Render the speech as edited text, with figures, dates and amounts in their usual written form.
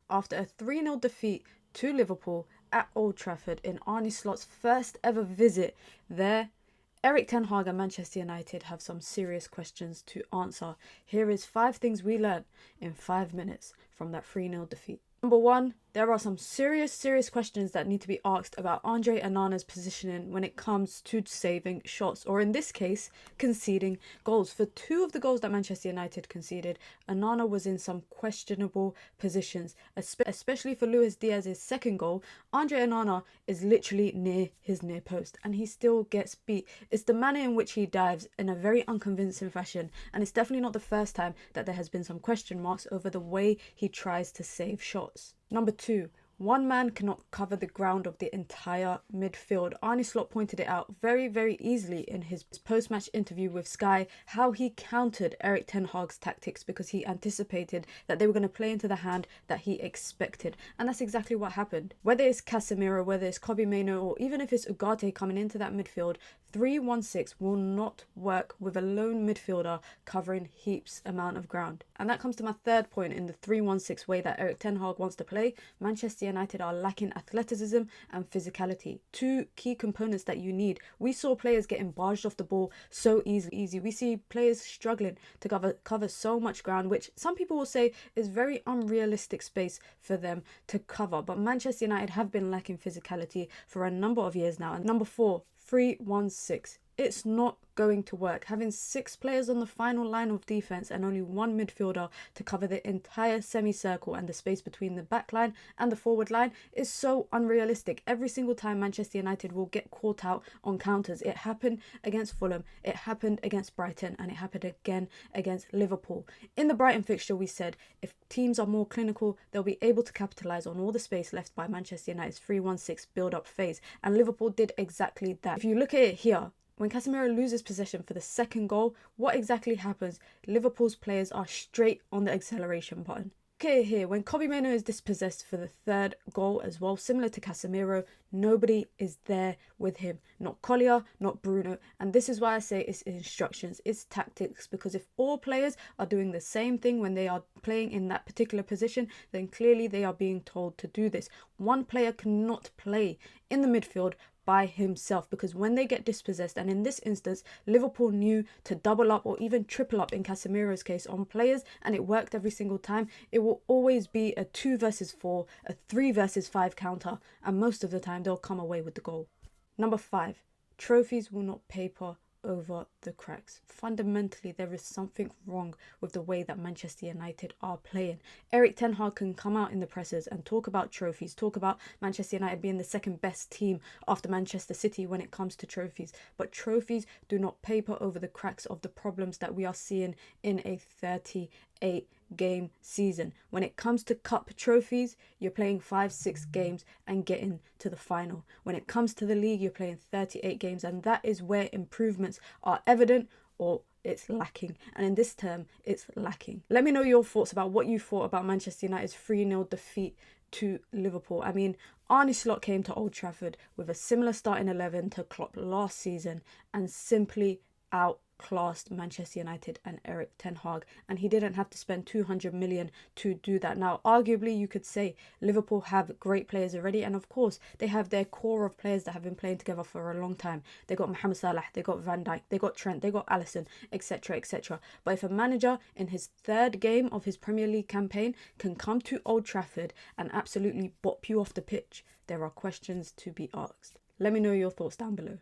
After a 3-0 defeat to Liverpool at Old Trafford in Arne Slot's first ever visit there, Erik ten Hag and Manchester United have some serious questions to answer. Here is 5 things we learned in 5 minutes from that 3-0 defeat. Number 1, there are some serious questions that need to be asked about Andre Anana's positioning when it comes to saving shots, or in this case, conceding goals. For 2 of the goals that Manchester United conceded, Anana was in some questionable positions, especially for Luis Diaz's second goal. Andre Anana is literally near his near post and he still gets beat. It's the manner in which he dives in a very unconvincing fashion, and it's definitely not the first time that there has been some question marks over the way he tries to save shots. Number 2, one man cannot cover the ground of the entire midfield. Arne Slot pointed it out very easily in his post-match interview with Sky, how he countered Erik ten Hag's tactics because he anticipated that they were going to play into the hand that he expected. And that's exactly what happened. Whether it's Casemiro, whether it's Kobbie Mainoo, or even if it's Ugarte coming into that midfield, 3-1-6 will not work with a lone midfielder covering heaps amount of ground. And that comes to my third point in the 3-1-6 way that Erik ten Hag wants to play. Manchester United are lacking athleticism and physicality, 2 key components that you need. We saw players getting barged off the ball so easy. We see players struggling to cover so much ground, which some people will say is very unrealistic space for them to cover. But Manchester United have been lacking physicality for a number of years now. And number 4, 3-1-6. It's not going to work. Having 6 players on the final line of defense and only 1 midfielder to cover the entire semicircle and the space between the back line and the forward line is so unrealistic. Every single time Manchester United will get caught out on counters. It happened against Fulham, it happened against Brighton, and it happened again against Liverpool. In the Brighton fixture, we said if teams are more clinical, they'll be able to capitalise on all the space left by Manchester United's 3-1-6 build-up phase, and Liverpool did exactly that. If you look at it here, when Casemiro loses possession for the second goal, what exactly happens? Liverpool's players are straight on the acceleration button. Okay, here, when Kobbie Mainoo is dispossessed for the third goal as well, similar to Casemiro, nobody is there with him. Not Collier, not Bruno. And this is why I say it's instructions, it's tactics. Because if all players are doing the same thing when they are playing in that particular position, then clearly they are being told to do this. One player cannot play in the midfield by himself, because when they get dispossessed, and in this instance Liverpool knew to double up or even triple up in Casemiro's case on players, and it worked every single time, it will always be a 2 versus 4, a 3 versus 5 counter, and most of the time they'll come away with the goal. Number 5, trophies will not paper over the cracks. Fundamentally, there is something wrong with the way that Manchester United are playing. Erik ten Hag can come out in the presses and talk about trophies, talk about Manchester United being the second best team after Manchester City when it comes to trophies, but trophies do not paper over the cracks of the problems that we are seeing in a 38 game season. When it comes to cup trophies, you're playing 5-6 games and getting to the final. When it comes to the league, you're playing 38 games, and that is where improvements are evident or it's lacking. And in this term, it's lacking. Let me know your thoughts about what you thought about Manchester United's 3-0 defeat to Liverpool. I mean, Arne Slot came to Old Trafford with a similar starting 11 to Klopp last season and simply outclassed Manchester United and Erik ten Hag, and he didn't have to spend 200 million to do that. Now, arguably, you could say Liverpool have great players already, and of course, they have their core of players that have been playing together for a long time. They got Mohamed Salah, they got Van Dijk, they got Trent, they got Alisson, etc. But if a manager in his 3rd game of his Premier League campaign can come to Old Trafford and absolutely bop you off the pitch, there are questions to be asked. Let me know your thoughts down below.